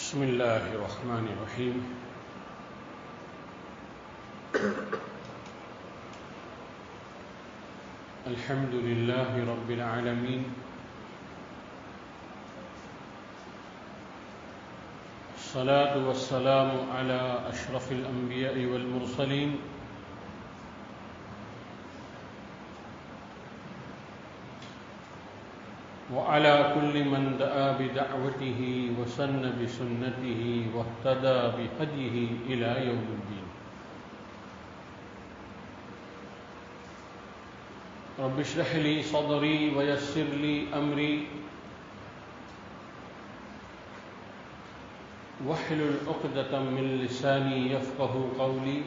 بسم اللہ الرحمن الرحیم الحمد للہ رب العالمین الصلاة والسلام على اشرف الانبیاء والمرسلین وعلى كل من دعا بدعوته وسن بسنته واهتدى بهديه إلى يوم الدين. رب اشرح لي صدري ويسر لي أمري واحلل عقدة من لساني يفقه قولي.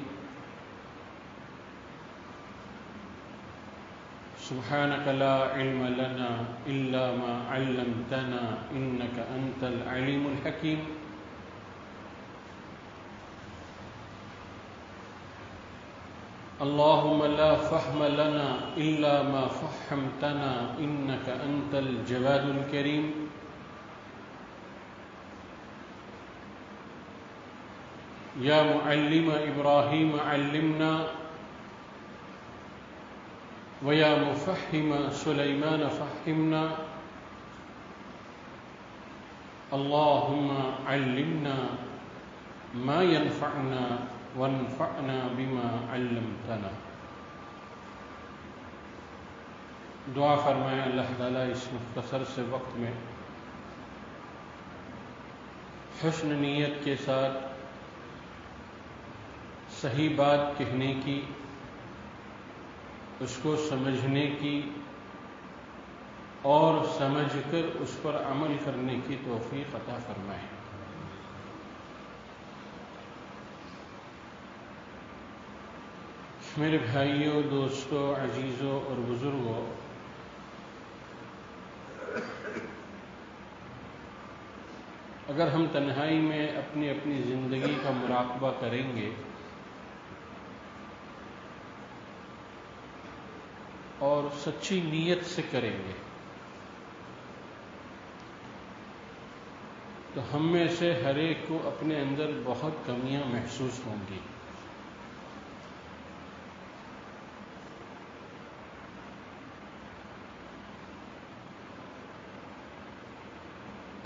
سبحانك لا علم لنا إلا ما علمتنا إنك أنت العليم الحكيم. اللهم لا فهم لنا إلا ما فهمتنا إنك أنت الجواد الكريم. يا معلم إبراهيم علمنا ويا مفهم سليمان فهمنا. اللهم علمنا ما ينفعنا وانفعنا بما علمتنا. دعا فرمائیں اللہ تعالیٰ اس مختصر سے وقت میں حسن نیت کے ساتھ صحیح بات کہنے کی، اس کو سمجھنے کی اور سمجھ کر اس پر عمل کرنے کی توفیق عطا فرمائے. میرے بھائیوں، دوستوں، عزیزوں اور بزرگوں، اگر ہم تنہائی میں اپنی اپنی زندگی کا مراقبہ کریں گے اور سچی نیت سے کریں گے تو ہم میں سے ہر ایک کو اپنے اندر بہت کمیاں محسوس ہوں گی.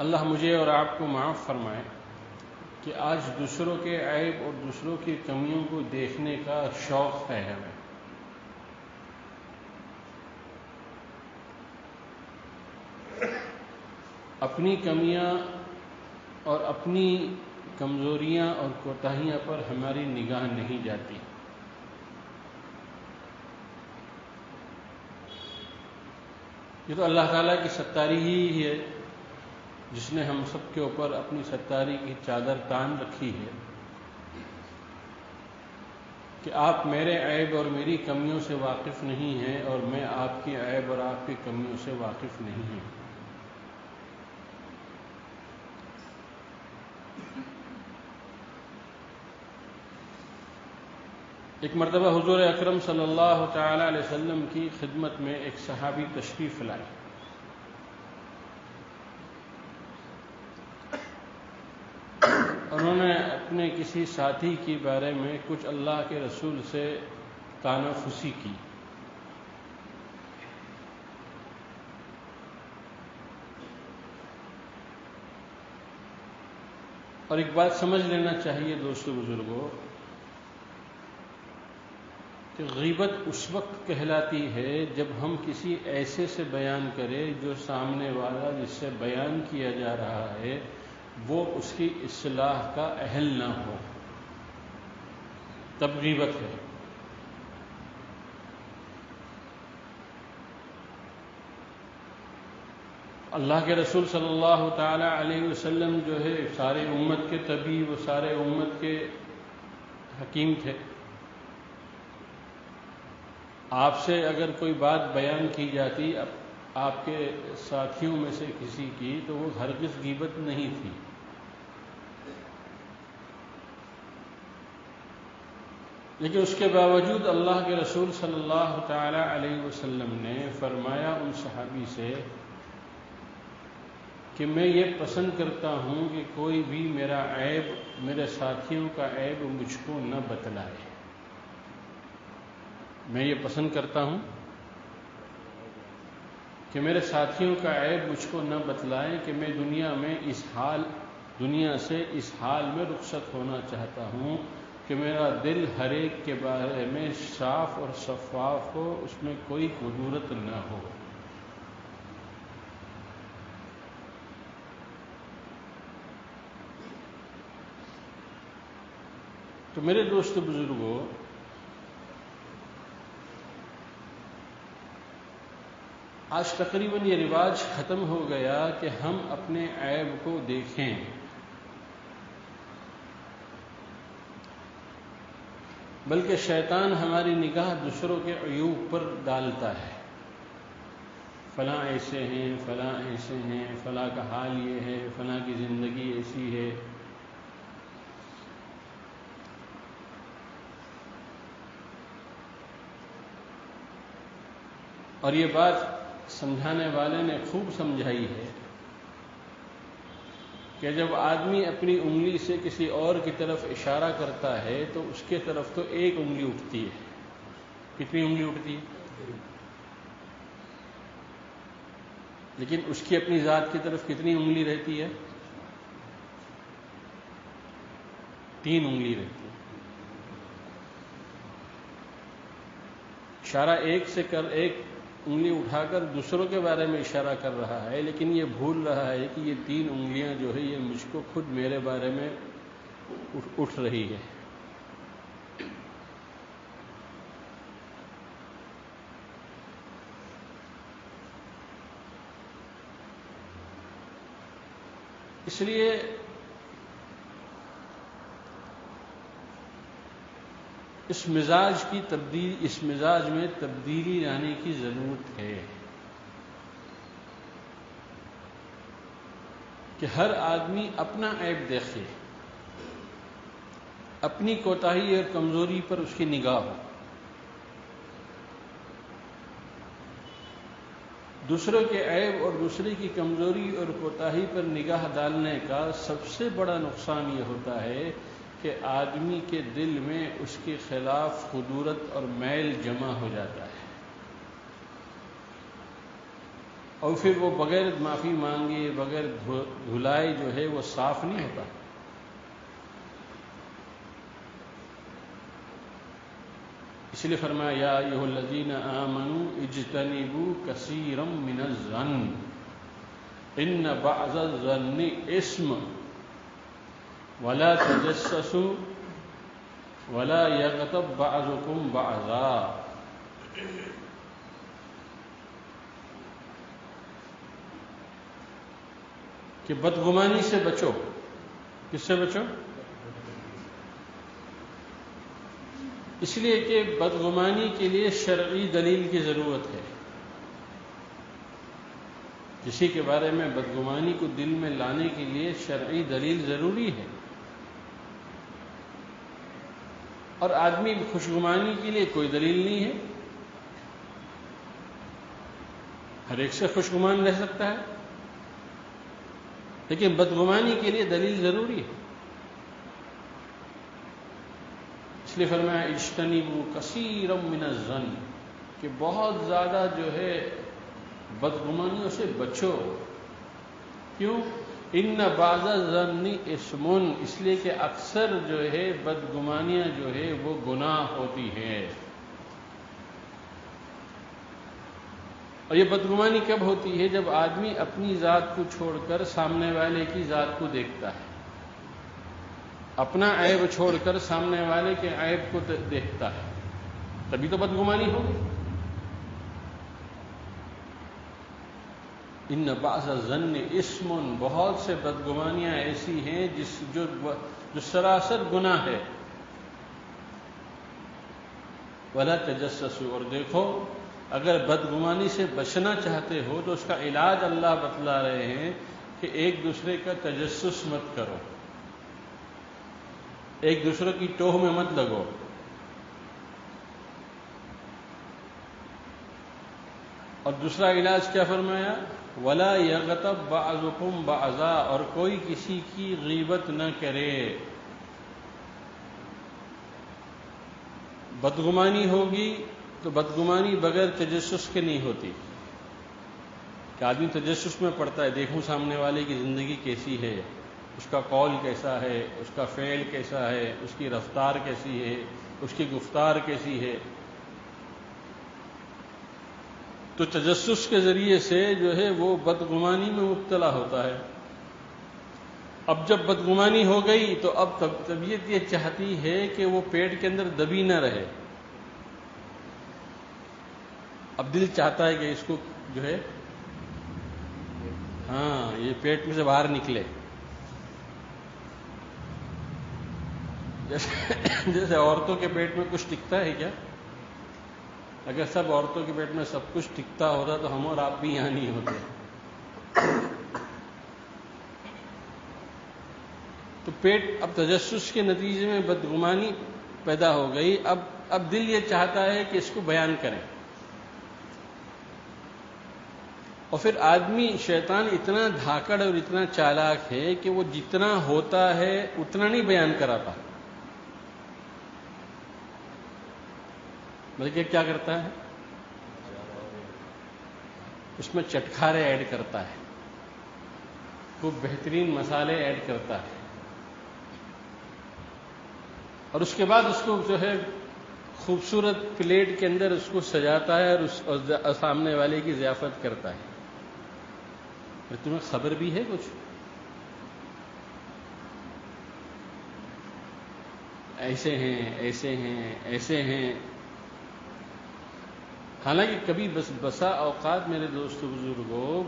اللہ مجھے اور آپ کو معاف فرمائے کہ آج دوسروں کے عیب اور دوسروں کی کمیوں کو دیکھنے کا شوق ہے ہمیں. اپنی کمیاں اور اپنی کمزوریاں اور کوتاہیاں پر ہماری نگاہ نہیں جاتی. یہ تو اللہ تعالیٰ کی ستاری ہی ہے جس نے ہم سب کے اوپر اپنی ستاری کی چادر تان رکھی ہے کہ آپ میرے عیب اور میری کمیوں سے واقف نہیں ہیں اور میں آپ کی عیب اور آپ کی کمیوں سے واقف نہیں ہوں. ایک مرتبہ حضور اکرم صلی اللہ تعالی علیہ وسلم کی خدمت میں ایک صحابی تشریف لائے. انہوں نے اپنے کسی ساتھی کے بارے میں کچھ اللہ کے رسول سے کانافسی کی. اور ایک بات سمجھ لینا چاہیے دوستو بزرگوں کہ غیبت اس وقت کہلاتی ہے جب ہم کسی ایسے سے بیان کریں جو سامنے والا جس سے بیان کیا جا رہا ہے وہ اس کی اصلاح کا اہل نہ ہو، تب غیبت ہے. اللہ کے رسول صلی اللہ تعالی علیہ وسلم جو ہے سارے امت کے طبیب و سارے امت کے حکیم تھے. آپ سے اگر کوئی بات بیان کی جاتی آپ کے ساتھیوں میں سے کسی کی تو وہ ہرگز غیبت نہیں تھی. لیکن اس کے باوجود اللہ کے رسول صلی اللہ تعالی علیہ وسلم نے فرمایا ان صحابی سے کہ میں یہ پسند کرتا ہوں کہ کوئی بھی میرا عیب، میرے ساتھیوں کا عیب مجھ کو نہ بتلائے. میں یہ پسند کرتا ہوں کہ میرے ساتھیوں کا عیب مجھ کو نہ بتلائیں، کہ میں دنیا سے اس حال میں رخصت ہونا چاہتا ہوں کہ میرا دل ہر ایک کے بارے میں صاف اور شفاف ہو، اس میں کوئی کدورت نہ ہو. تو میرے دوست بزرگوں، آج تقریباً یہ رواج ختم ہو گیا کہ ہم اپنے عیب کو دیکھیں. بلکہ شیطان ہماری نگاہ دوسروں کے عیوب پر ڈالتا ہے. فلاں ایسے ہیں، فلاں ایسے ہیں، فلاں کا حال یہ ہے، فلاں کی زندگی ایسی ہے. اور یہ بات سمجھانے والے نے خوب سمجھائی ہے کہ جب آدمی اپنی انگلی سے کسی اور کی طرف اشارہ کرتا ہے تو اس کے طرف تو ایک انگلی اٹھتی ہے. کتنی انگلی اٹھتی ہے؟ لیکن اس کی اپنی ذات کی طرف کتنی انگلی رہتی ہے؟ 3 انگلی رہتی ہے. اشارہ ایک انگلی اٹھا کر دوسروں کے بارے میں اشارہ کر رہا ہے، لیکن یہ بھول رہا ہے کہ یہ 3 انگلیاں جو ہے یہ مجھ کو خود میرے بارے میں اٹھ رہی ہے. اس لیے اس مزاج میں تبدیلی لانے کی ضرورت ہے کہ ہر آدمی اپنا عیب دیکھے، اپنی کوتاہی اور کمزوری پر اس کی نگاہ ہو. دوسروں کے عیب اور دوسرے کی کمزوری اور کوتاہی پر نگاہ ڈالنے کا سب سے بڑا نقصان یہ ہوتا ہے کہ آدمی کے دل میں اس کے خلاف خدورت اور میل جمع ہو جاتا ہے، اور پھر وہ بغیر معافی مانگے، بغیر دھلائے جو ہے وہ صاف نہیں ہوتا. اس لیے فرمایا یا ایھا الذین آمنوا اجتنبوا کثیرا من الظن ان بعض الظن اثم ولا تجسسوا ولا یغتب بعضکم بعضا. کہ بدگمانی سے بچو. کس سے بچو؟ اس لیے کہ بدگمانی کے لیے شرعی دلیل کی ضرورت ہے. کسی کے بارے میں بدگمانی کو دل میں لانے کے لیے شرعی دلیل ضروری ہے. اور آدمی خوشگمانی کے لیے کوئی دلیل نہیں ہے، ہر ایک سے خوشگمان رہ سکتا ہے، لیکن بدگمانی کے لیے دلیل ضروری ہے. اس لیے فرمایا اجتنبوا کثیرا من الظن، کہ بہت زیادہ جو ہے بدگمانیوں سے بچو. کیوں؟ ان بعض الظن اثم، اس لیے کہ اکثر جو ہے بدگمانیاں جو ہے وہ گناہ ہوتی ہیں. اور یہ بدگمانی کب ہوتی ہے؟ جب آدمی اپنی ذات کو چھوڑ کر سامنے والے کی ذات کو دیکھتا ہے، اپنا عیب چھوڑ کر سامنے والے کے عیب کو دیکھتا ہے، تبھی تو بدگمانی ہوگی. ان بعض الظن اثم، بہت سے بدگمانیاں ایسی ہیں جو سراسر گناہ ہے. ولا تجسسوا، اور دیکھو اگر بدگمانی سے بچنا چاہتے ہو تو اس کا علاج اللہ بتلا رہے ہیں کہ ایک دوسرے کا تجسس مت کرو، ایک دوسرے کی ٹوہ میں مت لگو. اور دوسرا علاج کیا فرمایا؟ ولا یغتب بعضکم بعضا، اور کوئی کسی کی غیبت نہ کرے۔ بدگمانی ہوگی تو بدگمانی بغیر تجسس کے نہیں ہوتی، کہ آدمی تجسس میں پڑتا ہے، دیکھوں سامنے والے کی زندگی کیسی ہے، اس کا قول کیسا ہے، اس کا فعل کیسا ہے، اس کی رفتار کیسی ہے، اس کی گفتار کیسی ہے، تو تجسس کے ذریعے سے جو ہے وہ بدگمانی میں مبتلا ہوتا ہے۔ اب جب بدگمانی ہو گئی تو اب طبیعت یہ چاہتی ہے کہ وہ پیٹ کے اندر دبی نہ رہے، اب دل چاہتا ہے کہ اس کو جو ہے یہ پیٹ میں سے باہر نکلے۔ جیسے عورتوں کے پیٹ میں کچھ ٹکتا ہے کیا؟ اگر سب عورتوں کے پیٹ میں سب کچھ ٹکتا ہوتا تو ہم اور آپ بھی یہاں نہیں ہوتے۔ تو پیٹ اب تجسس کے نتیجے میں بدگمانی پیدا ہو گئی، اب دل یہ چاہتا ہے کہ اس کو بیان کریں، اور پھر آدمی شیطان اتنا دھاکڑ اور اتنا چالاک ہے کہ وہ جتنا ہوتا ہے اتنا نہیں بیان کراتا، بلکہ کیا کرتا ہے، اس میں چٹکارے ایڈ کرتا ہے، خوب بہترین مسالے ایڈ کرتا ہے، اور اس کے بعد اس کو جو ہے خوبصورت پلیٹ کے اندر اس کو سجاتا ہے اور سامنے والے کی ضیافت کرتا ہے۔ پھر تمہیں خبر بھی ہے کچھ؟ ایسے ہیں ایسے ہیں ایسے ہیں۔ حالانکہ کبھی بسا اوقات میرے دوست بزرگوں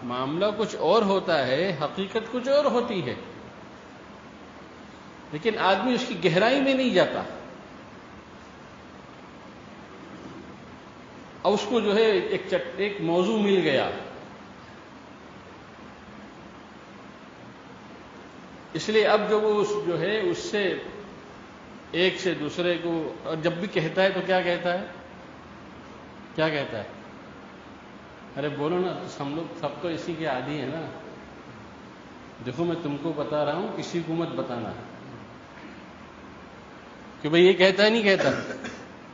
معاملہ کچھ اور ہوتا ہے، حقیقت کچھ اور ہوتی ہے، لیکن آدمی اس کی گہرائی میں نہیں جاتا۔ اب اس کو جو ہے ایک موضوع مل گیا، اس لیے اب جو وہ جو ہے اس سے ایک سے دوسرے کو، اور جب بھی کہتا ہے تو کیا کہتا ہے، کیا کہتا ہے؟ ارے بولو نا، ہم لوگ سب تو اسی کے عادی ہیں نا، دیکھو میں تم کو بتا رہا ہوں، کسی کو مت بتانا، کہ بھئی یہ کہتا ہے نہیں کہتا،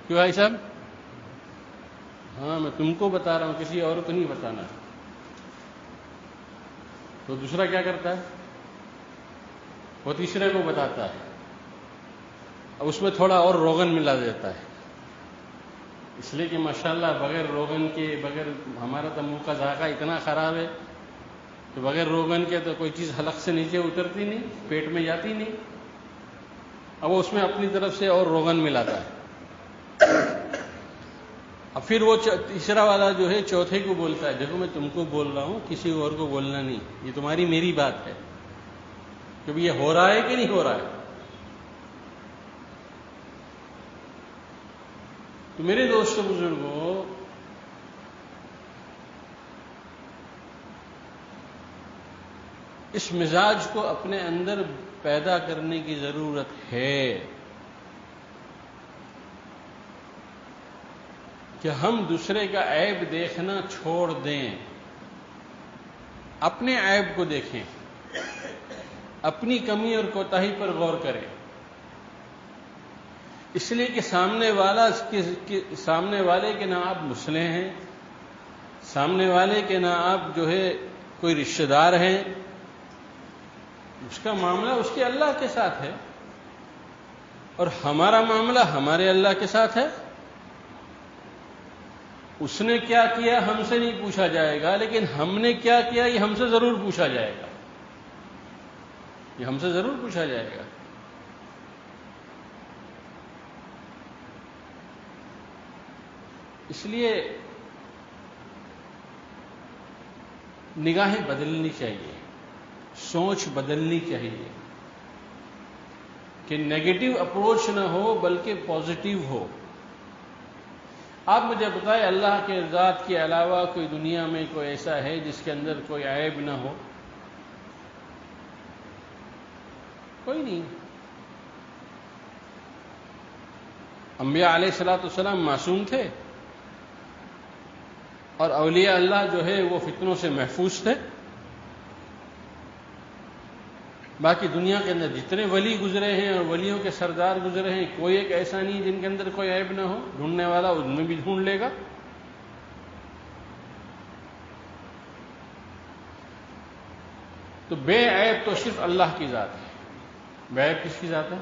کیوں بھائی صاحب؟ میں تم کو بتا رہا ہوں، کسی اور کو نہیں بتانا۔ تو دوسرا کیا کرتا ہے، وہ تیسرے کو بتاتا ہے، اب اس میں تھوڑا اور روغن ملا دیتا ہے، اس لیے کہ ماشاءاللہ بغیر روغن کے، بغیر، ہمارا تو منہ کا ذائقہ اتنا خراب ہے کہ بغیر روغن کے تو کوئی چیز حلق سے نیچے اترتی نہیں، پیٹ میں جاتی نہیں، اب وہ اس میں اپنی طرف سے اور روغن ملاتا ہے۔ اب پھر وہ تیسرا والا جو ہے چوتھے کو بولتا ہے، دیکھو میں تم کو بول رہا ہوں، کسی اور کو بولنا نہیں، یہ تمہاری میری بات ہے، کہ یہ ہو رہا ہے کہ نہیں ہو رہا ہے۔ تو میرے دوستوں بزرگوں، اس مزاج کو اپنے اندر پیدا کرنے کی ضرورت ہے کہ ہم دوسرے کا عیب دیکھنا چھوڑ دیں، اپنے عیب کو دیکھیں، اپنی کمی اور کوتاہی پر غور کریں، اس لیے کہ سامنے والے کے نہ آپ مسلح ہیں، سامنے والے کے نہ آپ جو ہے کوئی رشتہ دار ہیں، اس کا معاملہ اس کے اللہ کے ساتھ ہے، اور ہمارا معاملہ ہمارے اللہ کے ساتھ ہے۔ اس نے کیا کیا ہم سے نہیں پوچھا جائے گا، لیکن ہم نے کیا کیا یہ ہم سے ضرور پوچھا جائے گا، یہ ہم سے ضرور پوچھا جائے گا۔ اس لیے نگاہیں بدلنی چاہیے، سوچ بدلنی چاہیے، کہ نیگیٹو اپروچ نہ ہو بلکہ پازیٹیو ہو۔ آپ مجھے بتائیں، اللہ کے ذات کے علاوہ کوئی دنیا میں کوئی ایسا ہے جس کے اندر کوئی عیب نہ ہو؟ کوئی نہیں۔ انبیاء علیہ الصلوۃ والسلام معصوم تھے؟ اور اولیاء اللہ جو ہے وہ فتنوں سے محفوظ تھے. باقی دنیا کے اندر جتنے ولی گزرے ہیں اور ولیوں کے سردار گزرے ہیں، کوئی ایک ایسا نہیں جن کے اندر کوئی عیب نہ ہو. ڈھونڈنے والا ان میں بھی ڈھونڈ لے گا. تو بے عیب تو صرف اللہ کی ذات ہے. بے عیب کس کی ذات ہے؟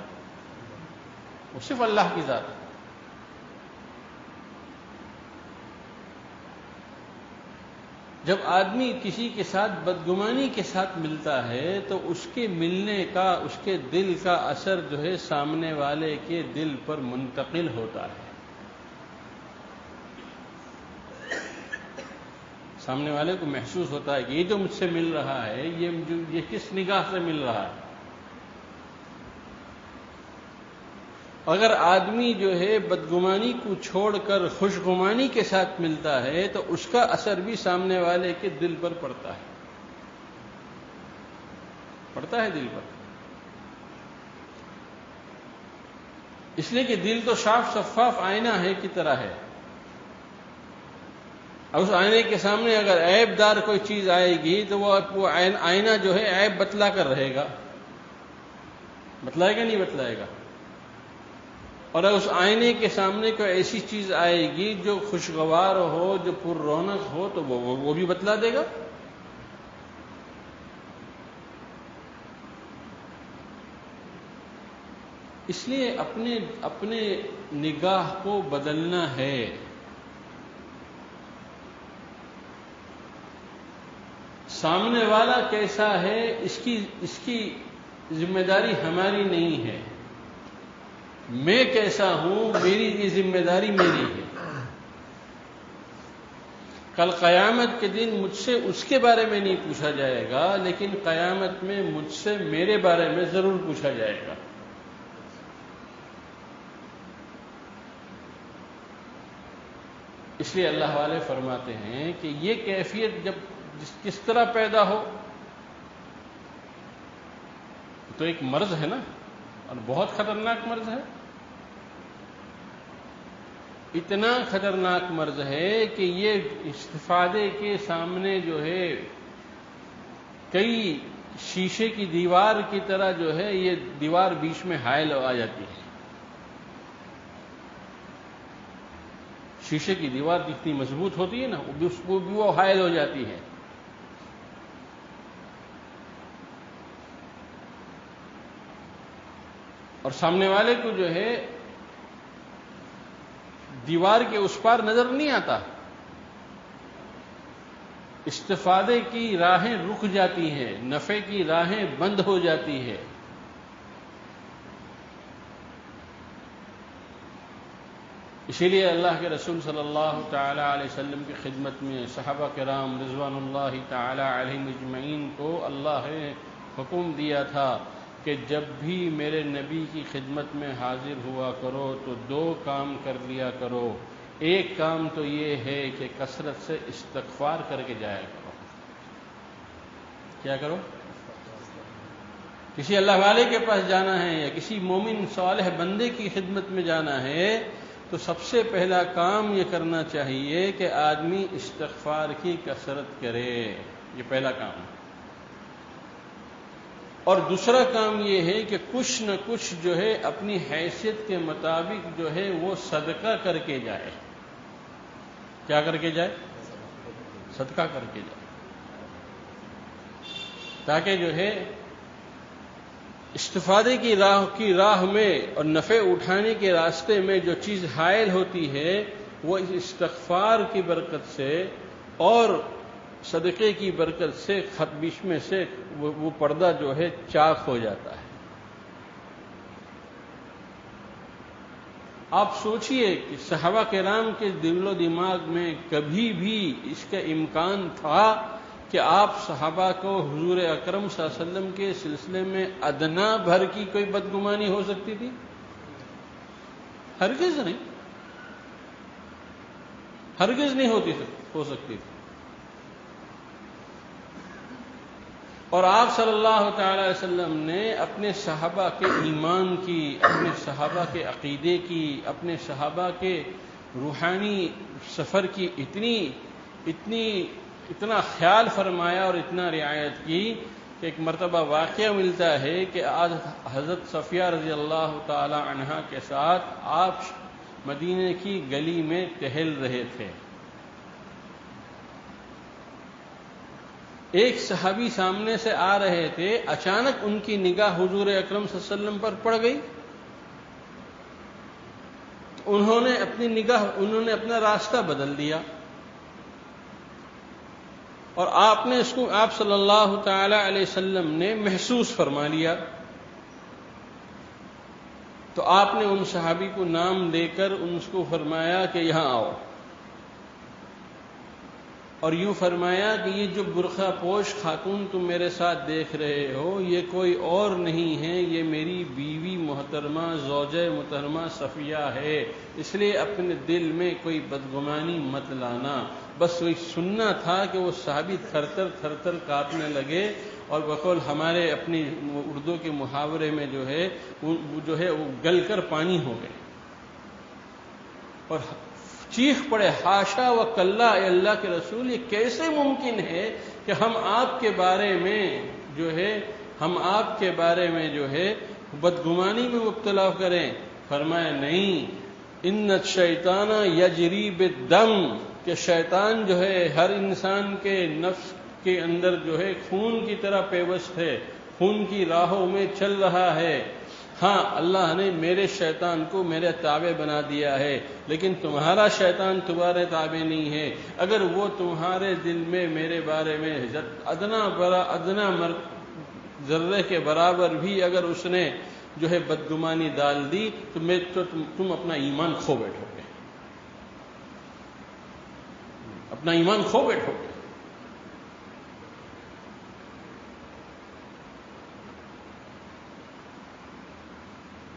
وہ صرف اللہ کی ذات ہے. جب آدمی کسی کے ساتھ بدگمانی کے ساتھ ملتا ہے تو اس کے ملنے کا، اس کے دل کا اثر جو ہے سامنے والے کے دل پر منتقل ہوتا ہے. سامنے والے کو محسوس ہوتا ہے کہ یہ جو مجھ سے مل رہا ہے یہ کس نگاہ سے مل رہا ہے. اگر آدمی جو ہے بدگمانی کو چھوڑ کر خوشگمانی کے ساتھ ملتا ہے تو اس کا اثر بھی سامنے والے کے دل پر پڑتا ہے. پڑتا ہے دل پر. اس لیے کہ دل تو صاف شفاف آئینہ ہے کی طرح ہے. اس آئینے کے سامنے اگر عیب دار کوئی چیز آئے گی تو وہ آئینہ جو ہے عیب بتلا کر رہے گا. بتلائے گا نہیں بتلائے گا. اور اگر اس آئینے کے سامنے کوئی ایسی چیز آئے گی جو خوشگوار ہو، جو پر رونق ہو، تو وہ بھی بتلا دے گا. اس لیے اپنے نگاہ کو بدلنا ہے. سامنے والا کیسا ہے اس کی ذمہ داری ہماری نہیں ہے. میں کیسا ہوں میری یہ ذمہ داری میری ہے. کل قیامت کے دن مجھ سے اس کے بارے میں نہیں پوچھا جائے گا، لیکن قیامت میں مجھ سے میرے بارے میں ضرور پوچھا جائے گا. اس لیے اللہ والے فرماتے ہیں کہ یہ کیفیت جب کس طرح پیدا ہو، تو ایک مرض ہے نا، اور بہت خطرناک مرض ہے. اتنا خطرناک مرض ہے کہ یہ استفادے کے سامنے جو ہے کئی شیشے کی دیوار کی طرح جو ہے یہ دیوار بیچ میں حائل آ جاتی ہے. شیشے کی دیوار جتنی مضبوط ہوتی ہے نا وہ حائل ہو جاتی ہے. اور سامنے والے کو جو ہے دیوار کے اس پار نظر نہیں آتا. استفادے کی راہیں رک جاتی ہیں، نفع کی راہیں بند ہو جاتی ہے. اسی لیے اللہ کے رسول صلی اللہ تعالی علیہ وسلم کی خدمت میں صحابہ کرام رضوان اللہ تعالی علیہم اجمعین کو اللہ نے حکم دیا تھا کہ جب بھی میرے نبی کی خدمت میں حاضر ہوا کرو تو دو کام کر لیا کرو. ایک کام تو یہ ہے کہ کثرت سے استغفار کر کے جایا کرو. کیا کرو؟ کسی اللہ والے کے پاس جانا ہے یا کسی مومن صالح بندے کی خدمت میں جانا ہے تو سب سے پہلا کام یہ کرنا چاہیے کہ آدمی استغفار کی کثرت کرے. یہ پہلا کام ہے. اور دوسرا کام یہ ہے کہ کچھ نہ کچھ جو ہے اپنی حیثیت کے مطابق جو ہے وہ صدقہ کر کے جائے. کیا کر کے جائے؟ صدقہ کر کے جائے، تاکہ جو ہے استفادے کی راہ میں اور نفع اٹھانے کے راستے میں جو چیز حائل ہوتی ہے وہ اس استغفار کی برکت سے اور صدقے کی برکت سے بیچ میں سے وہ پردہ جو ہے چاک ہو جاتا ہے. آپ سوچئے کہ صحابہ کرام کے دل و دماغ میں کبھی بھی اس کا امکان تھا کہ آپ صحابہ کو حضور اکرم صلی اللہ علیہ وسلم کے سلسلے میں ادنا بھر کی کوئی بدگمانی ہو سکتی تھی؟ ہرگز نہیں، ہرگز نہیں ہو سکتی تھی. اور آپ صلی اللہ تعالی علیہ وسلم نے اپنے صحابہ کے ایمان کی، اپنے صحابہ کے عقیدے کی، اپنے صحابہ کے روحانی سفر کی اتنی اتنا خیال فرمایا اور اتنا رعایت کی کہ ایک مرتبہ واقعہ ملتا ہے کہ آج حضرت صفیہ رضی اللہ تعالی عنہا کے ساتھ آپ مدینے کی گلی میں ٹہل رہے تھے. ایک صحابی سامنے سے آ رہے تھے، اچانک ان کی نگاہ حضور اکرم صلی اللہ علیہ وسلم پر پڑ گئی. انہوں نے اپنا راستہ بدل دیا اور آپ صلی اللہ تعالی علیہ وسلم نے محسوس فرما لیا. تو آپ نے ان صحابی کو نام دے کر ان کو فرمایا کہ یہاں آؤ، اور یوں فرمایا کہ یہ جو برقع پوش خاتون تم میرے ساتھ دیکھ رہے ہو، یہ کوئی اور نہیں ہے، یہ میری بیوی محترمہ زوجہ محترمہ صفیہ ہے. اس لیے اپنے دل میں کوئی بدگمانی مت لانا. بس وہی سننا تھا کہ وہ صحابی تھر تھر کانپنے لگے، اور بقول ہمارے اپنی اردو کے محاورے میں جو ہے وہ گل کر پانی ہو گئے اور چیخ پڑے، ہاشا و کلا، اے اللہ کے رسول، یہ کیسے ممکن ہے کہ ہم آپ کے بارے میں جو ہے بدگمانی میں مبتلا کریں. فرمایا نہیں، ان الشیطان یجری بالدم، کہ شیطان جو ہے ہر انسان کے نفس کے اندر جو ہے خون کی طرح پیوست ہے، خون کی راہوں میں چل رہا ہے. ہاں، اللہ نے میرے شیطان کو میرے تابع بنا دیا ہے، لیکن تمہارا شیطان تمہارے تابع نہیں ہے. اگر وہ تمہارے دل میں میرے بارے میں ادنا ذرے کے برابر بھی اگر اس نے جو ہے بدگمانی ڈال دی تو تم اپنا ایمان کھو بیٹھو گے، اپنا ایمان کھو بیٹھو گے.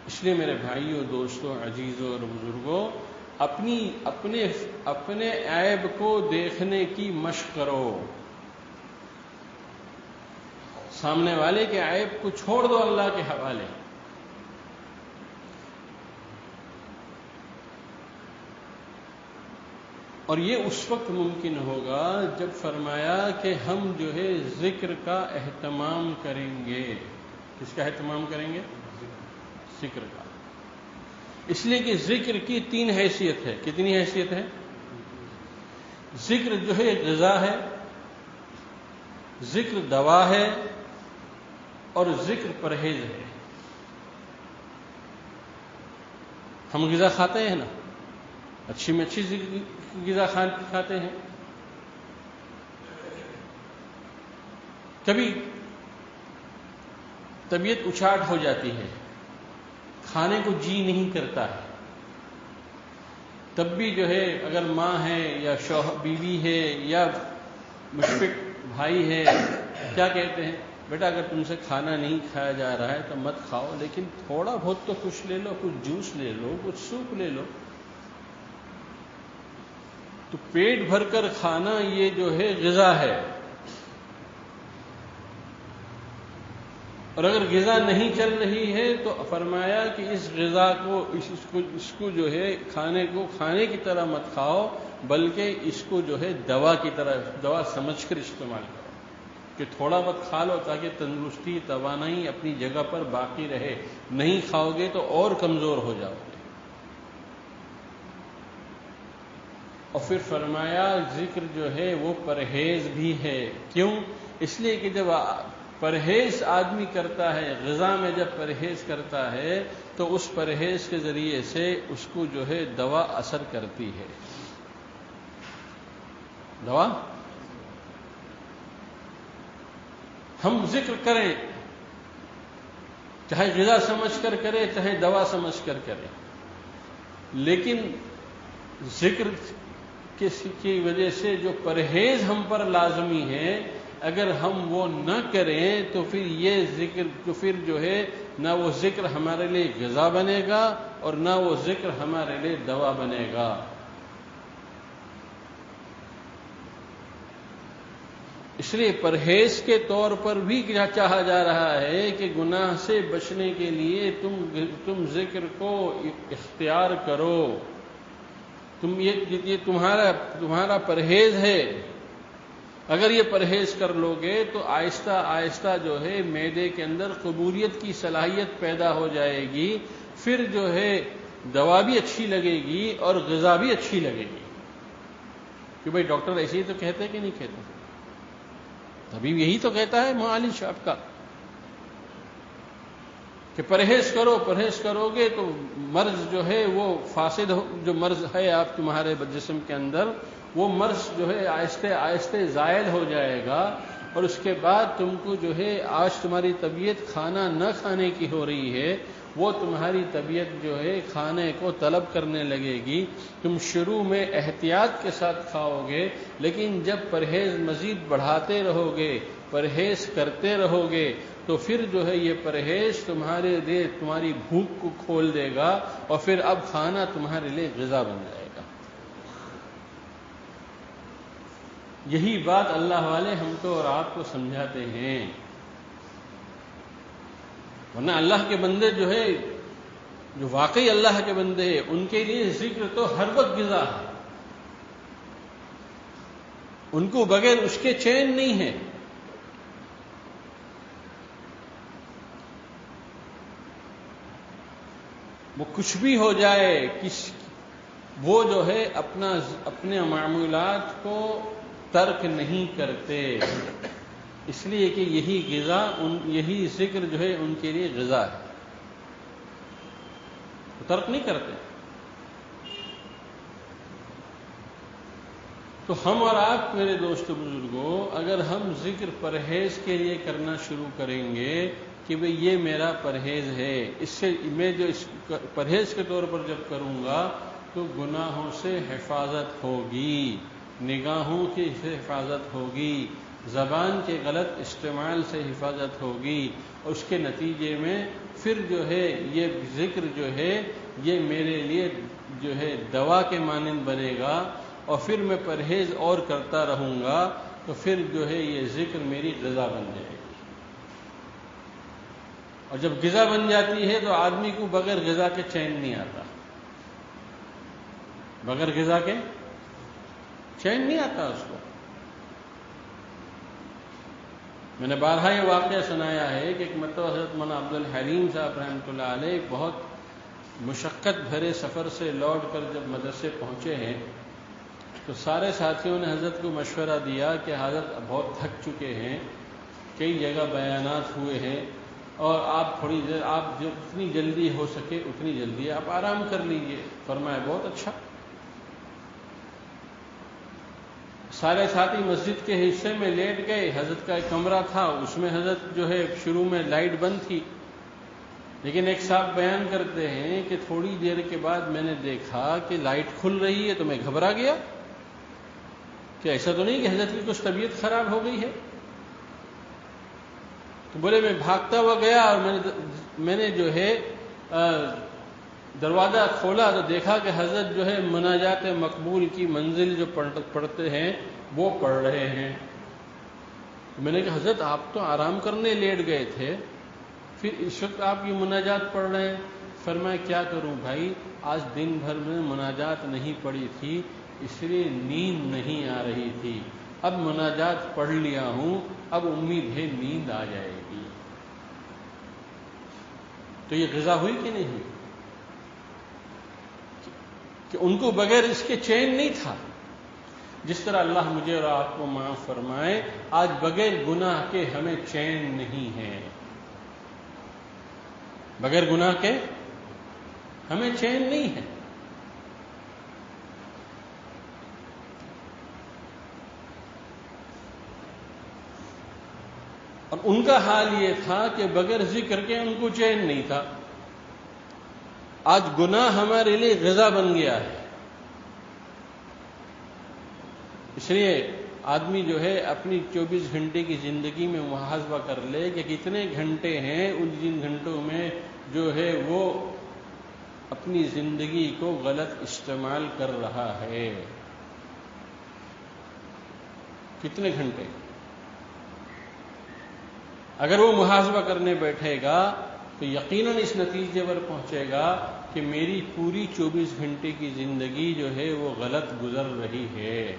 اس لیے میرے بھائیوں، دوستوں، عزیزوں اور بزرگوں، اپنے عیب کو دیکھنے کی مشق کرو. سامنے والے کے عیب کو چھوڑ دو اللہ کے حوالے. اور یہ اس وقت ممکن ہوگا جب فرمایا کہ ہم جو ہے ذکر کا اہتمام کریں گے. کس کا اہتمام کریں گے؟ ذکر کا. اس لیے کہ ذکر کی 3 حیثیت ہے. کتنی حیثیت ہے؟ ذکر جو ہے غذا ہے، ذکر دوا ہے، اور ذکر پرہیز ہے. ہم غذا کھاتے ہیں نا، اچھی میں اچھی غذا کھاتے ہیں. کبھی طبیعت اچاٹ ہو جاتی ہے، کھانے کو جی نہیں کرتا ہے، تب بھی جو ہے اگر ماں ہے یا شوہر بیوی ہے یا مشفق بھائی ہے، کیا کہتے ہیں، بیٹا اگر تم سے کھانا نہیں کھایا جا رہا ہے تو مت کھاؤ، لیکن تھوڑا بہت تو کچھ لے لو، کچھ جوس لے لو، کچھ سوپ لے لو. تو پیٹ بھر کر کھانا یہ جو ہے غذا ہے. اور اگر غذا نہیں چل رہی ہے تو فرمایا کہ اس غذا کو اس کو جو ہے کھانے کی طرح مت کھاؤ، بلکہ اس کو جو ہے دوا سمجھ کر استعمال کرو، کہ تھوڑا بہت کھا لو تاکہ تندرستی توانائی اپنی جگہ پر باقی رہے. نہیں کھاؤ گے تو اور کمزور ہو جاؤ گے. اور پھر فرمایا ذکر جو ہے وہ پرہیز بھی ہے. کیوں؟ اس لیے کہ جب پرہیز آدمی کرتا ہے، غذا میں جب پرہیز کرتا ہے تو اس پرہیز کے ذریعے سے اس کو جو ہے دوا اثر کرتی ہے. دوا ہم ذکر کریں، چاہے غذا سمجھ کر کریں، چاہے دوا سمجھ کر کریں، لیکن ذکر کی وجہ سے جو پرہیز ہم پر لازمی ہے، اگر ہم وہ نہ کریں تو پھر یہ ذکر جو ہے نہ وہ ذکر ہمارے لیے غذا بنے گا اور نہ وہ ذکر ہمارے لیے دوا بنے گا. اس لیے پرہیز کے طور پر بھی کیا چاہا جا رہا ہے کہ گناہ سے بچنے کے لیے تم ذکر کو اختیار کرو. یہ تمہارا پرہیز ہے. اگر یہ پرہیز کر لو گے تو آہستہ آہستہ جو ہے معدے کے اندر قبولیت کی صلاحیت پیدا ہو جائے گی. پھر جو ہے دوا بھی اچھی لگے گی اور غذا بھی اچھی لگے گی. کہ بھئی ڈاکٹر ایسے ہی تو کہتے کہ نہیں کہتے؟ طبیب یہی تو کہتا ہے معالج آپ کا کہ پرہیز کرو گے تو مرض جو ہے وہ فاسد جو مرض ہے آپ تمہارے جسم کے اندر، وہ مرض جو ہے آہستہ آہستہ زائل ہو جائے گا. اور اس کے بعد تم کو جو ہے آج تمہاری طبیعت کھانا نہ کھانے کی ہو رہی ہے، وہ تمہاری طبیعت جو ہے کھانے کو طلب کرنے لگے گی. تم شروع میں احتیاط کے ساتھ کھاؤ گے، لیکن جب پرہیز مزید بڑھاتے رہو گے، پرہیز کرتے رہو گے، تو پھر جو ہے یہ پرہیز تمہارے لیے تمہاری بھوک کو کھول دے گا، اور پھر اب کھانا تمہارے لیے غذا بن جائے گا. یہی بات اللہ والے ہم کو اور آپ کو سمجھاتے ہیں. ورنہ اللہ کے بندے جو ہے، جو واقعی اللہ کے بندے ہیں، ان کے لیے ذکر تو ہر وقت غذا ہے. ان کو بغیر اس کے چین نہیں ہے. وہ کچھ بھی ہو جائے، وہ جو ہے اپنے معمولات کو ترک نہیں کرتے، اس لیے کہ یہی ذکر جو ہے ان کے لیے غذا ہے. وہ ترک نہیں کرتے. تو ہم اور آپ میرے دوست بزرگوں، اگر ہم ذکر پرہیز کے لیے کرنا شروع کریں گے کہ بھئی یہ میرا پرہیز ہے، اس سے میں جو اس پرہیز کے طور پر جب کروں گا تو گناہوں سے حفاظت ہوگی، نگاہوں کی حفاظت ہوگی، زبان کے غلط استعمال سے حفاظت ہوگی، اور اس کے نتیجے میں پھر جو ہے یہ ذکر جو ہے یہ میرے لیے جو ہے دوا کے مانند بنے گا. اور پھر میں پرہیز اور کرتا رہوں گا تو پھر جو ہے یہ ذکر میری غذا بن جائے گی. اور جب غذا بن جاتی ہے تو آدمی کو بغیر غذا کے چین نہیں آتا. بغیر غذا کے چین نہیں آتا اس کو. میں نے بارہا یہ واقعہ سنایا ہے کہ ایک مرتبہ حضرت مولانا عبد الحلیم صاحب رحمۃ اللہ علیہ بہت مشقت بھرے سفر سے لوٹ کر جب مدرسے پہنچے ہیں تو سارے ساتھیوں نے حضرت کو مشورہ دیا کہ حضرت بہت تھک چکے ہیں، کئی جگہ بیانات ہوئے ہیں، اور آپ تھوڑی دیر آپ جتنی جلدی ہو سکے اتنی جلدی آپ آرام کر لیجئے. فرمایا بہت اچھا. سارے ساتھی مسجد کے حصے میں لیٹ گئے. حضرت کا ایک کمرہ تھا، اس میں حضرت جو ہے شروع میں لائٹ بند تھی، لیکن ایک صاحب بیان کرتے ہیں کہ تھوڑی دیر کے بعد میں نے دیکھا کہ لائٹ کھل رہی ہے تو میں گھبرا گیا کہ ایسا تو نہیں کہ حضرت کی کچھ طبیعت خراب ہو گئی ہے. تو بولے میں بھاگتا ہوا گیا اور میں نے جو ہے دروازہ کھولا تو دیکھا کہ حضرت جو ہے مناجات مقبول کی منزل جو پڑھتے ہیں وہ پڑھ رہے ہیں. میں نے کہا حضرت آپ تو آرام کرنے لیٹ گئے تھے، پھر اس وقت آپ یہ مناجات پڑھ رہے ہیں. فرمایا کیا کروں بھائی، آج دن بھر میں مناجات نہیں پڑھی تھی اس لیے نیند نہیں آ رہی تھی. اب مناجات پڑھ لیا ہوں، اب امید ہے نیند آ جائے گی. تو یہ غذا ہوئی کہ نہیں ہوئی؟ کہ ان کو بغیر اس کے چین نہیں تھا. جس طرح اللہ مجھے اور آپ کو معاف فرمائے، آج بغیر گناہ کے ہمیں چین نہیں ہے. بغیر گناہ کے ہمیں چین نہیں ہے. اور ان کا حال یہ تھا کہ بغیر ذکر کے ان کو چین نہیں تھا. آج گناہ ہمارے لیے غذا بن گیا ہے. اس لیے آدمی جو ہے اپنی 24 گھنٹے کی زندگی میں محاسبہ کر لے کہ کتنے گھنٹے ہیں، ان جن گھنٹوں میں جو ہے وہ اپنی زندگی کو غلط استعمال کر رہا ہے. کتنے گھنٹے؟ اگر وہ محاسبہ کرنے بیٹھے گا تو یقیناً اس نتیجے پر پہنچے گا کہ میری پوری 24 گھنٹے کی زندگی جو ہے وہ غلط گزر رہی ہے،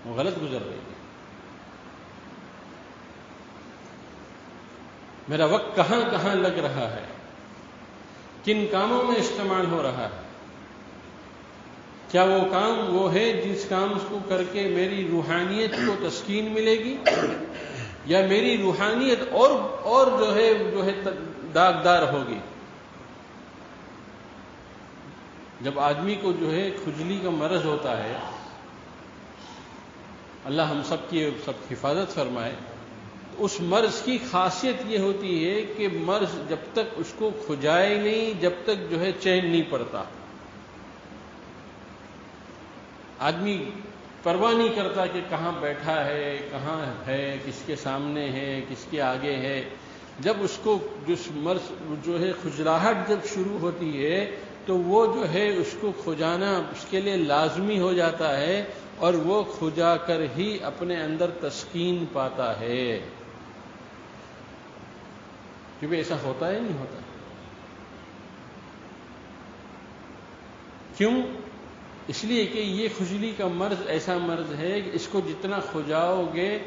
وہ غلط گزر رہی ہے۔ میرا وقت کہاں کہاں لگ رہا ہے، کن کاموں میں استعمال ہو رہا ہے، کیا وہ کام وہ ہے جس کام کو کر کے میری روحانیت کو تسکین ملے گی، یا میری روحانیت اور جو ہے داغدار ہوگی۔ جب آدمی کو جو ہے کھجلی کا مرض ہوتا ہے، اللہ ہم سب کی حفاظت فرمائے، تو اس مرض کی خاصیت یہ ہوتی ہے کہ مرض جب تک اس کو کھجائے نہیں، جب تک جو ہے چین نہیں پڑتا، آدمی پرواہ نہیں کرتا کہ کہاں بیٹھا ہے، کہاں ہے، کس کے سامنے ہے، کس کے آگے ہے۔ جب اس کو جس مرض جو ہے کھجلاہٹ جب شروع ہوتی ہے تو وہ جو ہے اس کو کھجانا اس کے لیے لازمی ہو جاتا ہے، اور وہ کھجا کر ہی اپنے اندر تسکین پاتا ہے۔ کیونکہ ایسا ہوتا ہے نہیں ہوتا؟ کیوں؟ اس لیے کہ یہ کھجلی کا مرض ایسا مرض ہے کہ اس کو جتنا کھجاؤ گے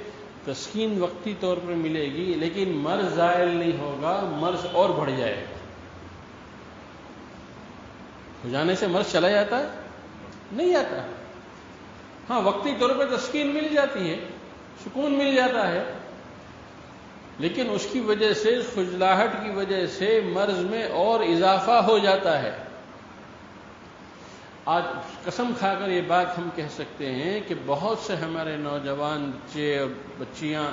تسکین وقتی طور پر ملے گی، لیکن مرض زائل نہیں ہوگا، مرض اور بڑھ جائے گا۔ کھجانے سے مرض چلا جاتا ہے؟ نہیں آتا۔ ہاں، وقتی طور پر تسکین مل جاتی ہے، سکون مل جاتا ہے، لیکن اس کی وجہ سے، کھجلاہٹ کی وجہ سے مرض میں اور اضافہ ہو جاتا ہے۔ آج قسم کھا کر یہ بات ہم کہہ سکتے ہیں کہ بہت سے ہمارے نوجوان بچے اور بچیاں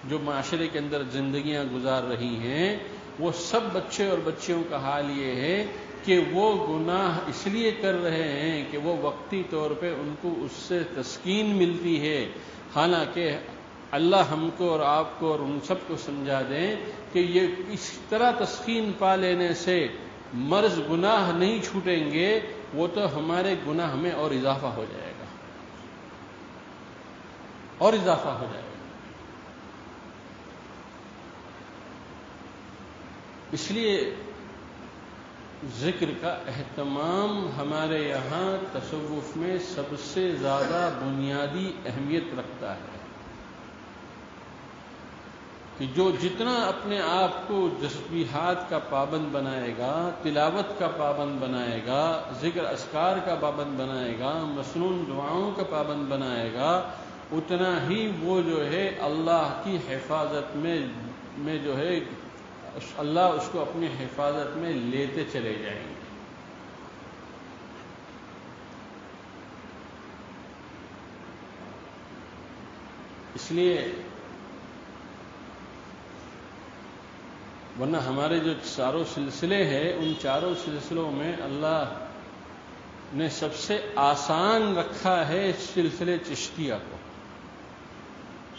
جو معاشرے کے اندر زندگیاں گزار رہی ہیں، وہ سب بچے اور بچیوں کا حال یہ ہے کہ وہ گناہ اس لیے کر رہے ہیں کہ وہ وقتی طور پہ ان کو اس سے تسکین ملتی ہے، حالانکہ اللہ ہم کو اور آپ کو اور ان سب کو سمجھا دیں کہ یہ اس طرح تسکین پا لینے سے مرض گناہ نہیں چھوٹیں گے، وہ تو ہمارے گناہ میں اور اضافہ ہو جائے گا، اور اضافہ ہو جائے گا۔ اس لیے ذکر کا اہتمام ہمارے یہاں تصوف میں سب سے زیادہ بنیادی اہمیت رکھتا ہے، کہ جو جتنا اپنے آپ کو تسبیحات کا پابند بنائے گا، تلاوت کا پابند بنائے گا، ذکر اذکار کا پابند بنائے گا، مسنون دعاؤں کا پابند بنائے گا، اتنا ہی وہ جو ہے اللہ کی حفاظت میں جو ہے اللہ اس کو اپنی حفاظت میں لیتے چلے جائیں گے۔ اس لیے ورنہ ہمارے جو چاروں سلسلے ہیں، ان چاروں سلسلوں میں اللہ نے سب سے آسان رکھا ہے سلسلے چشتیہ کو،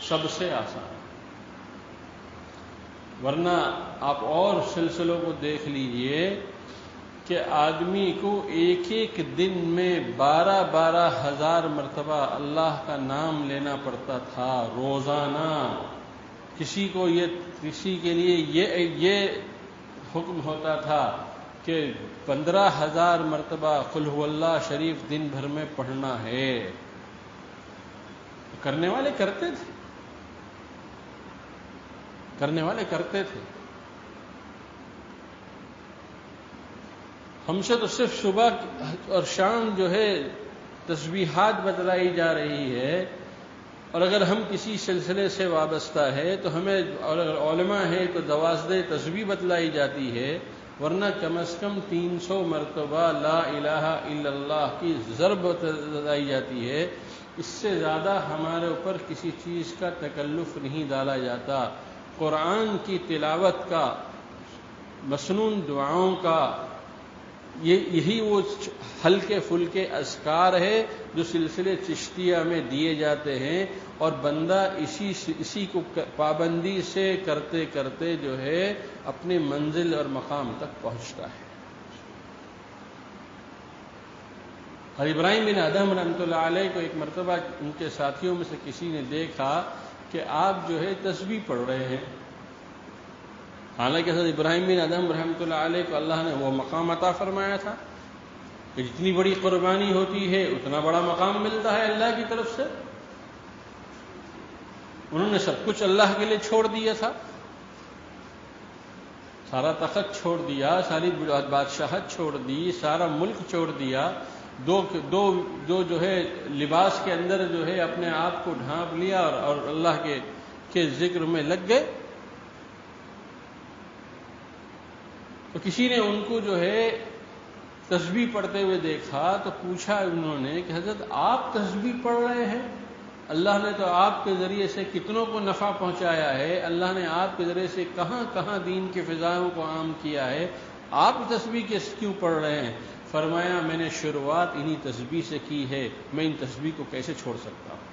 سب سے آسان۔ ورنہ آپ اور سلسلوں کو دیکھ لیجئے کہ آدمی کو ایک ایک دن میں 12 ہزار مرتبہ اللہ کا نام لینا پڑتا تھا روزانہ۔ کسی کے لیے یہ حکم ہوتا تھا کہ 15,000 مرتبہ قل هو اللہ شریف دن بھر میں پڑھنا ہے۔ کرنے والے کرتے تھے، کرنے والے کرتے تھے۔ ہم سے تو صرف صبح اور شام جو ہے تسبیحات بتلائی جا رہی ہے، اور اگر ہم کسی سلسلے سے وابستہ ہے تو ہمیں، اور اگر علماء ہے تو 12 تسبیح بتلائی جاتی ہے، ورنہ کم از کم 300 مرتبہ لا الہ الا اللہ کی ضرب بتلائی جاتی ہے۔ اس سے زیادہ ہمارے اوپر کسی چیز کا تکلف نہیں ڈالا جاتا۔ قرآن کی تلاوت کا، مسنون دعاؤں کا، یہی وہ ہلکے پھلکے اذکار ہے جو سلسلے چشتیہ میں دیے جاتے ہیں، اور بندہ اسی کو پابندی سے کرتے کرتے جو ہے اپنی منزل اور مقام تک پہنچتا ہے۔ اور ابراہیم بن ادہم رحمۃ اللہ علیہ کو ایک مرتبہ ان کے ساتھیوں میں سے کسی نے دیکھا کہ آپ جو ہے تسبیح پڑھ رہے ہیں. حالانکہ حضرت ابراہیم بن ادہم رحمۃ اللہ علیہ کو اللہ نے وہ مقام عطا فرمایا تھا کہ جتنی بڑی قربانی ہوتی ہے اتنا بڑا مقام ملتا ہے اللہ کی طرف سے. انہوں نے سب کچھ اللہ کے لیے چھوڑ دیا تھا، سارا تخت چھوڑ دیا، ساری بادشاہت چھوڑ دی، سارا ملک چھوڑ دیا، دو جو ہے لباس کے اندر جو ہے اپنے آپ کو ڈھانپ لیا اور اللہ کے ذکر میں لگ گئے. تو کسی نے ان کو جو ہے تسبیح پڑھتے ہوئے دیکھا تو پوچھا انہوں نے کہ حضرت آپ تسبیح پڑھ رہے ہیں؟ اللہ نے تو آپ کے ذریعے سے کتنوں کو نفع پہنچایا ہے، اللہ نے آپ کے ذریعے سے کہاں کہاں دین کی فضاؤں کو عام کیا ہے، آپ تسبیح کیوں پڑھ رہے ہیں؟ فرمایا میں نے شروعات انہی تسبیح سے کی ہے، میں ان تسبیح کو کیسے چھوڑ سکتا ہوں؟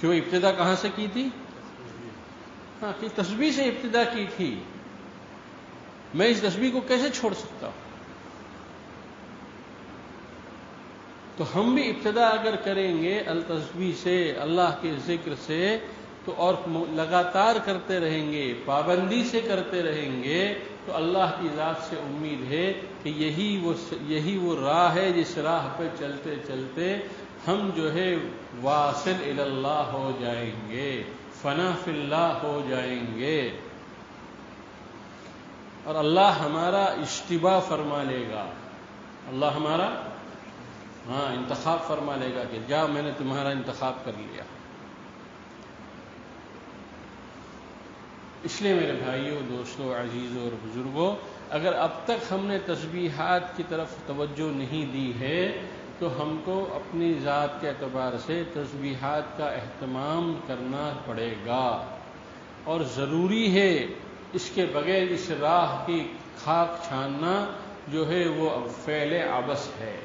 کیوں ابتدا کہاں سے کی تھی؟ ہاں کہ تسبیح سے ابتدا کی تھی، میں اس تسبیح کو کیسے چھوڑ سکتا ہوں؟ تو ہم بھی ابتدا اگر کریں گے التسبیح سے، اللہ کے ذکر سے، تو اور لگاتار کرتے رہیں گے، پابندی سے کرتے رہیں گے، تو اللہ کی ذات سے امید ہے کہ یہی وہ راہ ہے جس راہ پہ چلتے چلتے ہم جو ہے واصل الی اللہ ہو جائیں گے، فنا فی اللہ ہو جائیں گے، اور اللہ ہمارا اجتباء فرما لے گا. اللہ ہمارا انتخاب فرما لے گا کہ جا میں نے تمہارا انتخاب کر لیا. اس لیے میرے بھائیوں، دوستوں، عزیزوں اور بزرگوں، اگر اب تک ہم نے تسبیحات کی طرف توجہ نہیں دی ہے تو ہم کو اپنی ذات کے اعتبار سے تسبیحات کا اہتمام کرنا پڑے گا، اور ضروری ہے. اس کے بغیر اس راہ کی خاک چھاننا جو ہے وہ فعل عبث ہے.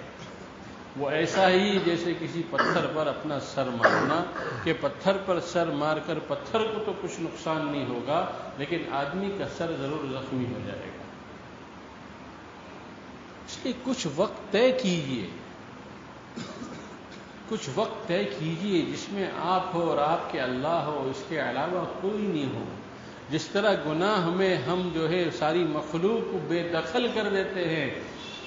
وہ ایسا ہی جیسے کسی پتھر پر اپنا سر مارنا، کہ پتھر پر سر مار کر پتھر کو تو کچھ نقصان نہیں ہوگا لیکن آدمی کا سر ضرور زخمی ہو جائے گا. اس لیے کچھ وقت طے کیجئے، کچھ وقت طے کیجئے جس میں آپ ہو اور آپ کے اللہ ہو، اس کے علاوہ کوئی نہیں ہو. جس طرح گناہ میں ہم جو ہے ساری مخلوق کو بے دخل کر دیتے ہیں،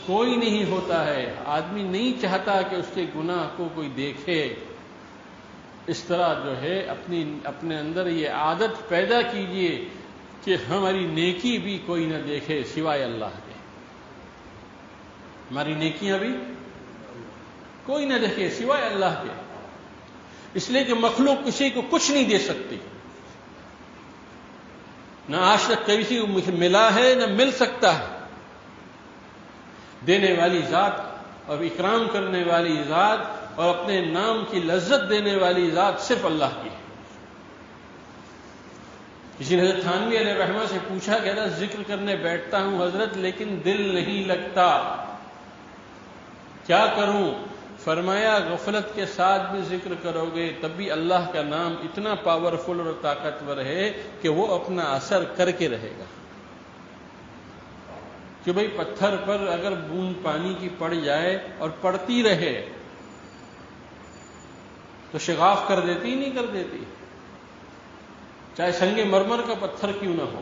کوئی نہیں ہوتا ہے، آدمی نہیں چاہتا کہ اس کے گناہ کو کوئی دیکھے، اس طرح جو ہے اپنے اندر یہ عادت پیدا کیجئے کہ ہماری نیکی بھی کوئی نہ دیکھے سوائے اللہ کے. ہماری نیکیاں بھی کوئی نہ دیکھے سوائے اللہ کے، اس لیے کہ مخلوق کسی کو کچھ نہیں دے سکتی، نہ آج تک کسی کو ملا ہے نہ مل سکتا ہے. دینے والی ذات اور اکرام کرنے والی ذات اور اپنے نام کی لذت دینے والی ذات صرف اللہ کی ہے. کسی نے حضرت تھانوی علیہ رحمہ سے پوچھا کہ حضرت ذکر کرنے بیٹھتا ہوں حضرت لیکن دل نہیں لگتا، کیا کروں؟ فرمایا غفلت کے ساتھ بھی ذکر کرو گے تب بھی اللہ کا نام اتنا پاورفل اور طاقتور ہے کہ وہ اپنا اثر کر کے رہے گا. کہ بھئی پتھر پر اگر بوند پانی کی پڑ جائے اور پڑتی رہے تو شگاف کر دیتی نہیں کر دیتی، چاہے سنگ مرمر کا پتھر کیوں نہ ہو.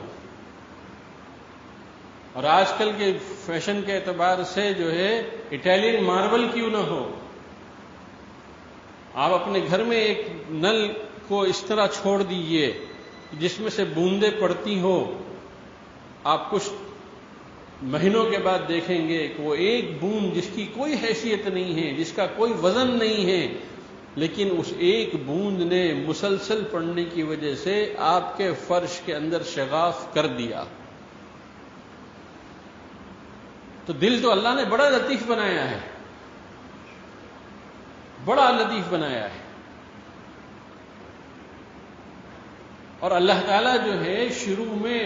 اور آج کل کے فیشن کے اعتبار سے جو ہے اٹیلین ماربل کیوں نہ ہو. آپ اپنے گھر میں ایک نل کو اس طرح چھوڑ دیجئے جس میں سے بوندیں پڑتی ہو، آپ کچھ مہینوں کے بعد دیکھیں گے کہ وہ ایک بوند جس کی کوئی حیثیت نہیں ہے، جس کا کوئی وزن نہیں ہے، لیکن اس ایک بوند نے مسلسل پڑنے کی وجہ سے آپ کے فرش کے اندر شگاف کر دیا. تو دل تو اللہ نے بڑا لطیف بنایا ہے، بڑا لطیف بنایا ہے. اور اللہ تعالیٰ جو ہے شروع میں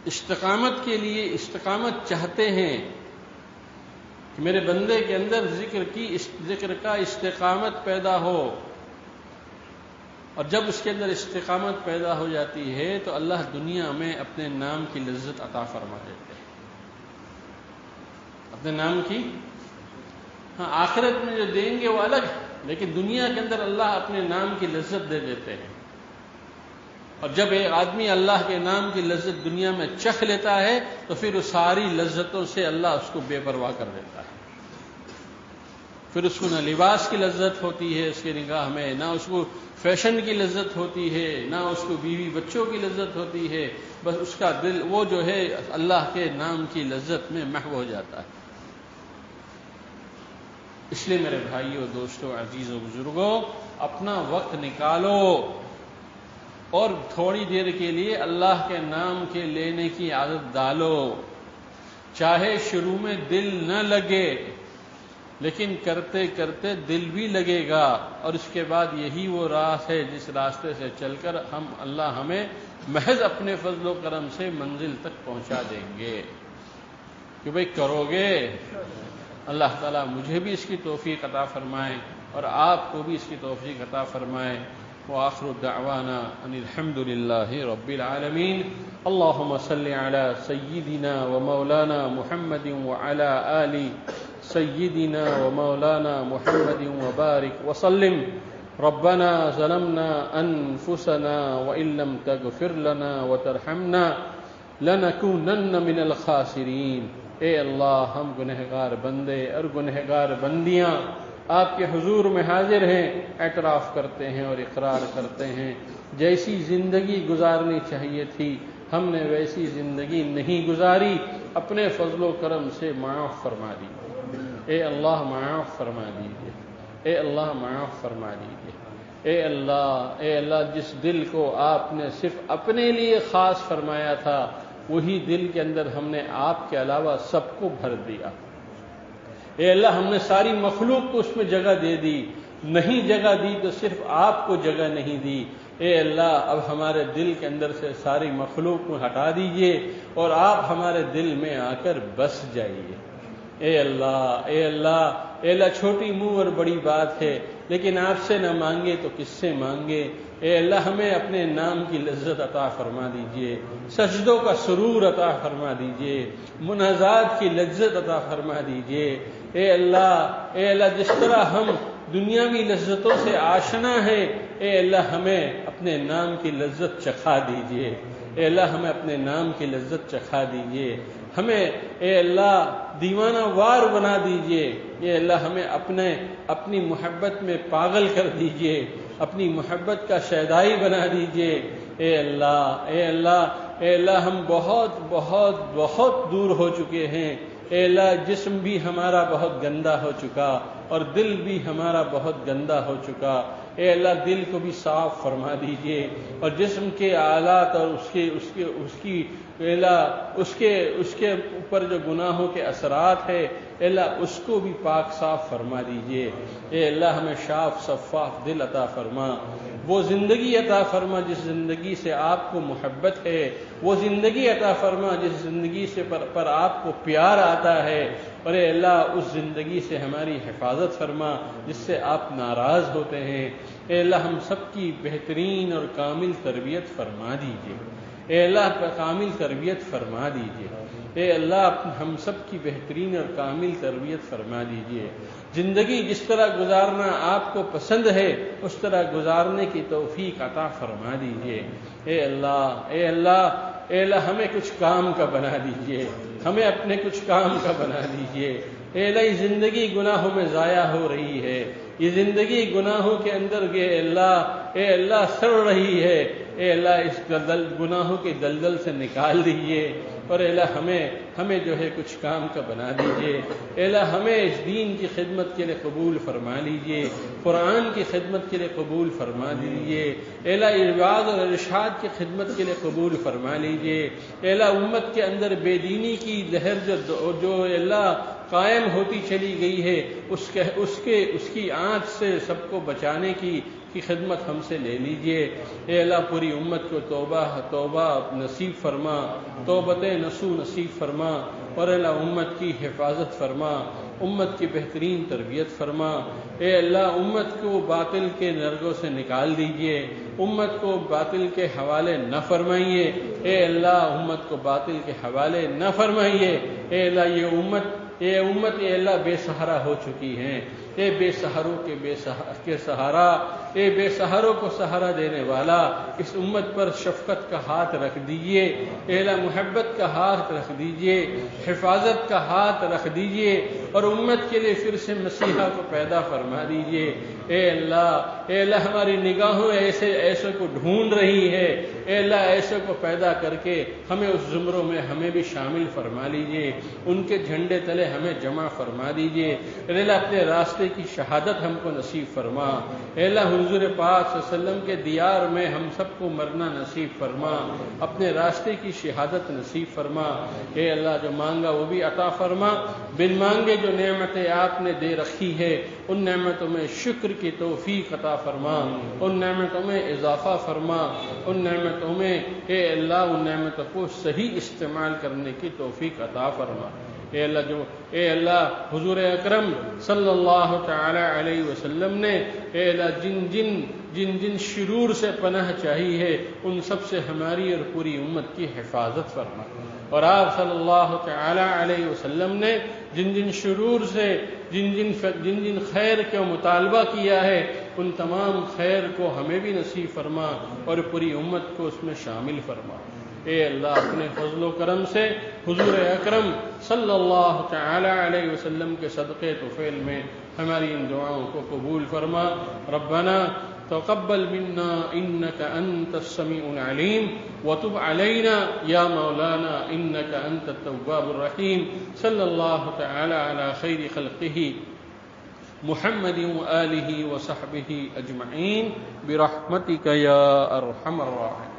استقامت کے لیے استقامت چاہتے ہیں کہ میرے بندے کے اندر ذکر کا استقامت پیدا ہو، اور جب اس کے اندر استقامت پیدا ہو جاتی ہے تو اللہ دنیا میں اپنے نام کی لذت عطا فرما دیتے ہیں. اپنے نام کی، ہاں آخرت میں جو دیں گے وہ الگ ہے. لیکن دنیا کے اندر اللہ اپنے نام کی لذت دے دیتے ہیں، اور جب ایک آدمی اللہ کے نام کی لذت دنیا میں چکھ لیتا ہے تو پھر اس ساری لذتوں سے اللہ اس کو بے پرواہ کر دیتا ہے۔ پھر اس کو نہ لباس کی لذت ہوتی ہے اس کی نگاہ میں، نہ اس کو فیشن کی لذت ہوتی ہے، نہ اس کو بیوی بچوں کی لذت ہوتی ہے، بس اس کا دل وہ جو ہے اللہ کے نام کی لذت میں محو ہو جاتا ہے۔ اس لیے میرے بھائیوں، دوستوں، عزیزوں، بزرگوں، اپنا وقت نکالو اور تھوڑی دیر کے لیے اللہ کے نام کے لینے کی عادت ڈالو، چاہے شروع میں دل نہ لگے لیکن کرتے کرتے دل بھی لگے گا، اور اس کے بعد یہی وہ راہ ہے جس راستے سے چل کر اللہ ہمیں محض اپنے فضل و کرم سے منزل تک پہنچا دیں گے۔ کہ بھئی کرو گے؟ اللہ تعالیٰ مجھے بھی اس کی توفیق عطا فرمائے اور آپ کو بھی اس کی توفیق عطا فرمائے۔ وآخر دعوانا ان الحمد للہ رب العالمین۔ اللہم صل علی سیدنا و مولانا محمد وعلی آل سيدنا ومولانا محمد وبارك وسلم۔ ربنا ظلمنا أنفسنا وإن لم تغفر لنا وترحمنا لنكونن من الخاسرين۔ اے اللہ، ہم گنہگار بندے اور گنہگار بندیاں آپ کے حضور میں حاضر ہیں، اعتراف کرتے ہیں اور اقرار کرتے ہیں جیسی زندگی گزارنی چاہیے تھی ہم نے ویسی زندگی نہیں گزاری، اپنے فضل و کرم سے معاف فرما دیجیے۔ اے اللہ معاف فرما دیجیے، اے اللہ معاف فرما دیجیے۔ اے اللہ جس دل کو آپ نے صرف اپنے لیے خاص فرمایا تھا وہی دل کے اندر ہم نے آپ کے علاوہ سب کو بھر دیا۔ اے اللہ ہم نے ساری مخلوق کو اس میں جگہ دے دی، نہیں جگہ دی تو صرف آپ کو جگہ نہیں دی۔ اے اللہ اب ہمارے دل کے اندر سے ساری مخلوق کو ہٹا دیجئے اور آپ ہمارے دل میں آ کر بس جائیے۔ اے اللہ، اے اللہ، اے اللہ، چھوٹی منہ اور بڑی بات ہے لیکن آپ سے نہ مانگے تو کس سے مانگے۔ اے اللہ ہمیں اپنے نام کی لذت عطا فرما دیجئے، سجدوں کا سرور عطا فرما دیجئے، مناجات کی لذت عطا فرما دیجئے۔ اے اللہ جس طرح ہم دنیاوی لذتوں سے آشنا ہے، اے اللہ ہمیں اپنے نام کی لذت چکھا دیجئے۔ اے اللہ ہمیں اپنے نام کی لذت چکھا دیجئے، ہمیں اے اللہ دیوانہ وار بنا دیجئے۔ اے اللہ ہمیں اپنی محبت میں پاگل کر دیجئے، اپنی محبت کا شیدائی بنا دیجئے۔ اے اللہ، اے اللہ، اے اللہ ہم بہت بہت بہت دور ہو چکے ہیں۔ اے اللہ جسم بھی ہمارا بہت گندا ہو چکا اور دل بھی ہمارا بہت گندا ہو چکا۔ اے اللہ دل کو بھی صاف فرما دیجئے اور جسم کے آلات اور اس کے اوپر جو گناہوں کے اثرات ہے اے اللہ اس کو بھی پاک صاف فرما دیجئے۔ اے اللہ ہمیں صاف شفاف دل عطا فرما، وہ زندگی عطا فرما جس زندگی سے آپ کو محبت ہے، وہ زندگی عطا فرما جس زندگی سے پر آپ کو پیار آتا ہے، اور اے اللہ اس زندگی سے ہماری حفاظت فرما جس سے آپ ناراض ہوتے ہیں۔ اے اللہ ہم سب کی بہترین اور کامل تربیت فرما دیجئے۔ اے اللہ کامل تربیت فرما دیجئے۔ اے اللہ ہم سب کی بہترین اور کامل تربیت فرما دیجئے۔ زندگی جس طرح گزارنا آپ کو پسند ہے اس طرح گزارنے کی توفیق عطا فرما دیجئے۔ اے اللہ، اے اللہ، اے اللہ ہمیں کچھ کام کا بنا دیجئے، ہمیں اپنے کچھ کام کا بنا دیجئے۔ اے اللہ یہ زندگی گناہوں میں ضائع ہو رہی ہے، یہ زندگی گناہوں کے اندر اے اللہ سڑ رہی ہے۔ اے اللہ اس گناہوں کے دلدل سے نکال دیجئے، اور اے اللہ ہمیں جو ہے کچھ کام کا بنا دیجئے۔ اے اللہ ہمیں اس دین کی خدمت کے لیے قبول فرما لیجئے، قرآن کی خدمت کے لیے قبول فرما دیجئے۔ اے اللہ ارشاد اور ارشاد کی خدمت کے لیے قبول فرما لیجئے۔ اے اللہ امت کے اندر بے دینی کی لہر جو اے اللہ قائم ہوتی چلی گئی ہے اس کی آنچ سے سب کو بچانے کی خدمت ہم سے لے لیجئے۔ اے اللہ پوری امت کو توبہ نصیب فرما، توبت نصوح نصیب فرما، اور اے اللہ امت کی حفاظت فرما، امت کی بہترین تربیت فرما۔ اے اللہ امت کو باطل کے نرگوں سے نکال دیجئے، امت کو باطل کے حوالے نہ فرمائیے۔ اے اللہ امت کو باطل کے حوالے نہ فرمائیے۔ اے اللہ یہ امت اے اللہ بے سہارا ہو چکی ہیں۔ اے بے سہاروں کے سہارا، اے بے سہاروں کو سہارا دینے والا، اس امت پر شفقت کا ہاتھ رکھ دیجئے، اے اللہ محبت کا ہاتھ رکھ دیجئے، حفاظت کا ہاتھ رکھ دیجئے، اور امت کے لیے پھر سے مسیحا کو پیدا فرما دیجئے۔ اے اللہ ہماری نگاہوں ایسے کو ڈھونڈ رہی ہے، اے اللہ ایسے کو پیدا کر کے ہمیں اس زمروں میں ہمیں بھی شامل فرما لیجئے، ان کے جھنڈے تلے ہمیں جمع فرما دیجئے۔ اے اللہ اپنے راستے کی شہادت ہم کو نصیب فرما، اے اللہ حضور پاک صلی اللہ علیہ وسلم کے دیار میں ہم سب کو مرنا نصیب فرما، اپنے راستے کی شہادت نصیب فرما۔ اے اللہ جو مانگا وہ بھی عطا فرما، بن مانگے جو نعمتیں آپ نے دے رکھی ہے ان نعمتوں میں شکر کی توفیق عطا فرما، ان نعمتوں میں اضافہ فرما، ان نعمتوں میں اے اللہ ان نعمتوں کو صحیح استعمال کرنے کی توفیق عطا فرما۔ اے اللہ حضور اکرم صلی اللہ تعالی علیہ وسلم نے اے اللہ جن جن شرور سے پناہ چاہی ہے ان سب سے ہماری اور پوری امت کی حفاظت فرما، اور آپ صلی اللہ تعالی علیہ وسلم نے جن شرور سے جن خیر کا مطالبہ کیا ہے ان تمام خیر کو ہمیں بھی نصیب فرما اور پوری امت کو اس میں شامل فرما۔ اے اللہ اپنے فضل و کرم سے حضور اکرم صلی اللہ تعالی علیہ وسلم کے صدقے طفیل میں ہماری ان دعاؤں کو قبول فرما۔ ربنا تقبل منا انك انت السميع العليم وتب علينا يا مولانا انك انت التواب الرحيم۔ صلی اللہ تعالی علی خیر خلقه محمد وآلہ وصحبہ اجمعین برحمتک یا ارحم الراحمین۔